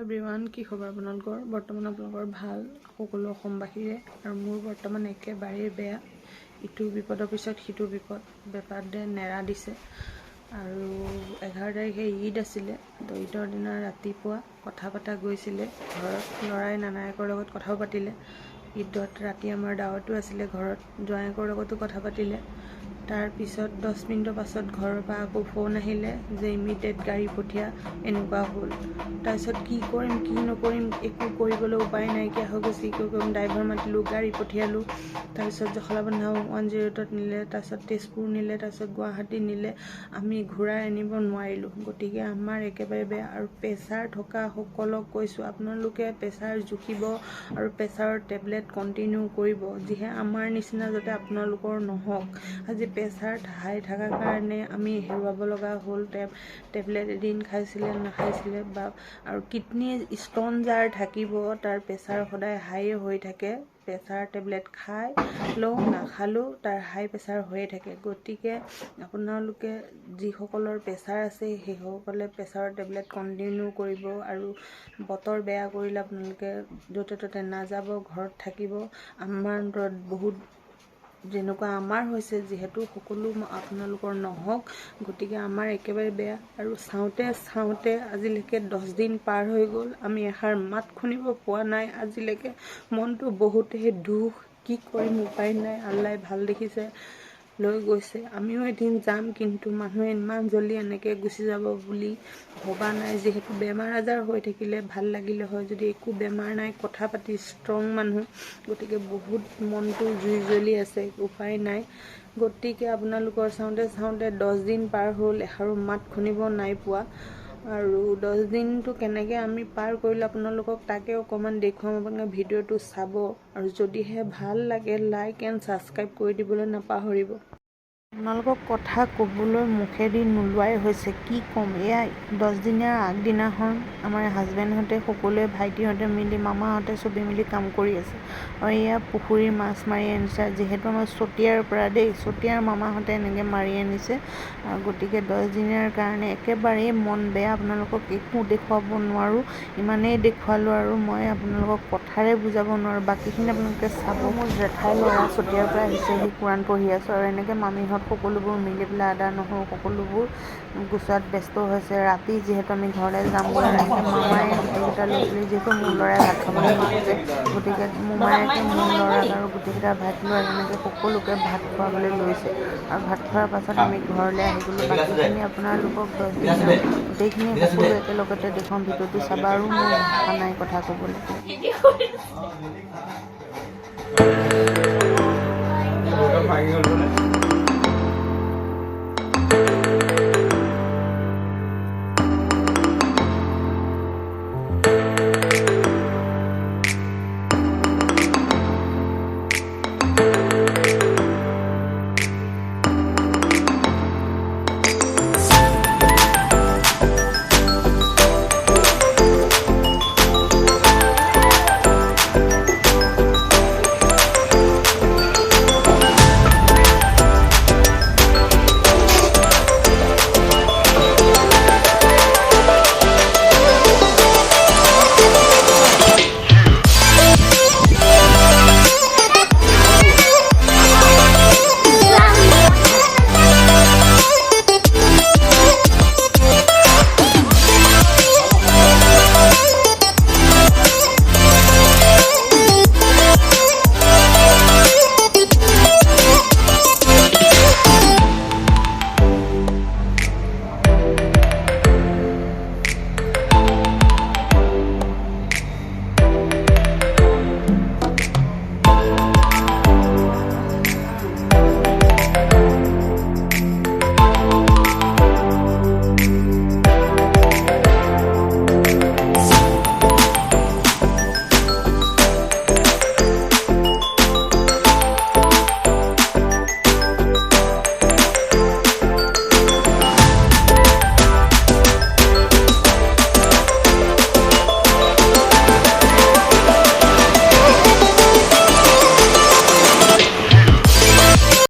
Everyone, কি খবৰ আপোনালোকৰ? বৰ্তমান আপোনালোকৰ ভাল সকলো অসমবাসীৰে, আৰু মোৰ বৰ্তমান একেবাৰেই বেয়া। ইটো বিপদৰ পিছত সিটো বিপদ, বেপাৰতে নেৰা দিছে। আৰু 11 তাৰিখে ঈদ আছিলে, তো ঈদৰ দিনা ৰাতিপুৱা কথা পতা গৈছিলে ঘৰত। ল'ৰাই নানায়েকৰ লগত কথাও পাতিলে। ঈদত ৰাতি আমাৰ দাৱতো আছিলে ঘৰত, জোঁৱায়েকৰ লগতো কথা পাতিলে। তাৰপিছত 10 মিনিটৰ পাছত ঘৰৰ পৰা আকৌ ফোন আহিলে যে ইমিডিয়েট গাড়ী পঠিয়া, এনেকুৱা হ'ল। তাৰপিছত কি কৰিম কি নকৰিম একো কৰিবলৈ উপায় নাইকিয়া হৈ গৈছে। কি কৰিম, ড্ৰাইভাৰ মাতিলোঁ, গাড়ী পঠিয়ালোঁ। তাৰপিছত জখলাবন্ধা 108ত নিলে, তাৰপিছত তেজপুৰ নিলে, তাৰপিছত গুৱাহাটী নিলে। আমি ঘূৰাই আনিব নোৱাৰিলোঁ। গতিকে আমাৰ একেবাৰে বেয়া। আৰু প্ৰেছাৰ থকা সকলক কৈছোঁ, আপোনালোকে প্ৰেছাৰ জুখিব আৰু প্ৰেছাৰৰ টেবলেট কণ্টিনিউ কৰিব, যিহে আমাৰ নিচিনা যাতে আপোনালোকৰ নহওক। আজি প্ৰেছাৰ হাই থকাৰ কাৰণে আমি হেৰুৱাব লগা হ'ল। টেবলেট এদিন খাইছিলে নাখাইছিলে বা আৰু কিডনী ষ্ট'ন যাৰ থাকিব তাৰ প্ৰেছাৰ সদায় হাই হৈ থাকে। প্ৰেছাৰ টেবলেট খালেও নাখালেও তাৰ হাই প্ৰেছাৰ হৈয়ে থাকে। গতিকে আপোনালোকে যিসকলৰ প্ৰেছাৰ আছে সেইসকলে প্ৰেছাৰৰ টেবলেট কণ্টিনিউ কৰিব। আৰু বতৰ বেয়া কৰিলে আপোনালোকে য'তে ত'তে নাযাব, ঘৰত থাকিব। আমাৰ অন্তৰত বহুত যেনেকুৱা আমাৰ হৈছে, যিহেতু সকলো আপোনালোকৰ নহওক, গতিকে আমাৰ একেবাৰে বেয়া। আৰু চাওঁতে আজিলৈকে 10 দিন পাৰ হৈ গ'ল, আমি এষাৰ মাত শুনিব পোৱা নাই আজিলৈকে। মনটো বহুতেই দুখ, কি কৰিম উপায় নাই। আল্লাই ভাল দেখিছে লৈ গৈছে, আমিও এদিন যাম, কিন্তু মানুহে ইমান জল্দি এনেকৈ গুচি যাব বুলি ভবা নাই। যিহেতু বেমাৰ আজাৰ হৈ থাকিলে ভাল লাগিলে হয়, যদি একো বেমাৰ নাই, কথা পাতি ষ্ট্ৰং মানুহ, গতিকে বহুত মনটো জুই জ্বলি আছে, উপায় নাই। গতিকে আপোনালোকৰ চাওঁতে 10 দিন পাৰ হ'ল, এষাৰো মাত শুনিব নাই পোৱা। আৰু 10 দিনটো কেনেকৈ আমি পাৰ কৰিলোঁ আপোনালোকক তাকে অকণমান দেখুৱাম। আপোনালোকে ভিডিঅ'টো চাব, আৰু যদিহে ভাল লাগে লাইক এণ্ড ছাবস্ক্ৰাইব কৰি দিবলৈ নাপাহৰিব। আপোনালোকক কথা ক'বলৈ মুখেদি নোলোৱাই হৈছে, কি ক'ম। এয়া 10 দিনীয়াৰ আগদিনাখন আমাৰ হাজবেণ্ডহঁতে সকলোৱে, ভাইটিহঁতে মিলি, মামাহঁতে চবেই মিলি কাম কৰি আছে। আৰু এয়া পুখুৰীৰ মাছ মাৰি আনিছে, যিহেতু আমাৰ চতিয়াৰ পৰা চতিয়াৰ মামাহঁতে এনেকৈ মাৰি আনিছে। গতিকে 10 দিনীয়াৰ কাৰণে একেবাৰেই মন বেয়া। আপোনালোকক একো দেখুৱাব নোৱাৰোঁ, ইমানেই দেখুৱালোঁ আৰু মই আপোনালোকক কথাৰে বুজাব নোৱাৰোঁ। বাকীখিনি আপোনালোকে চাব। মোৰ জেঠাই ল'ৰা চতিয়াৰ পৰা আহিছে, সি কোৰাণ পঢ়ি আছোঁ। আৰু এনেকৈ মামীহঁত সকলোবোৰ মিলি পেলাই আদা নহৰু সকলোবোৰ গুচোৱাত ব্যস্ত হৈছে। ৰাতি যিহেতু আমি ঘৰলৈ যাম বুলি, এনেকৈ মামাই গোটেইকেইটা ল'ৰা ছোৱালী, যিহেতু মোৰ ল'ৰাই ভাত খাবলৈ নোখোজে, গতিকে মোমায়েকে মোৰ ল'ৰাক আৰু গোটেইকেইটা ভাত লৈ এনেকৈ সকলোকে ভাত খুৱাবলৈ লৈছে। আৰু ভাত খোৱাৰ পাছত আমি ঘৰলৈ আহি গ'লোঁ। বাকীখিনি আপোনালোকক 10 দিনীয়া গোটেইখিনি সকলো একেলগতে দেখুৱাম, ভিডিঅ'টো চাবা। আৰু মোৰ ভাষা নাই কথা ক'বলৈ।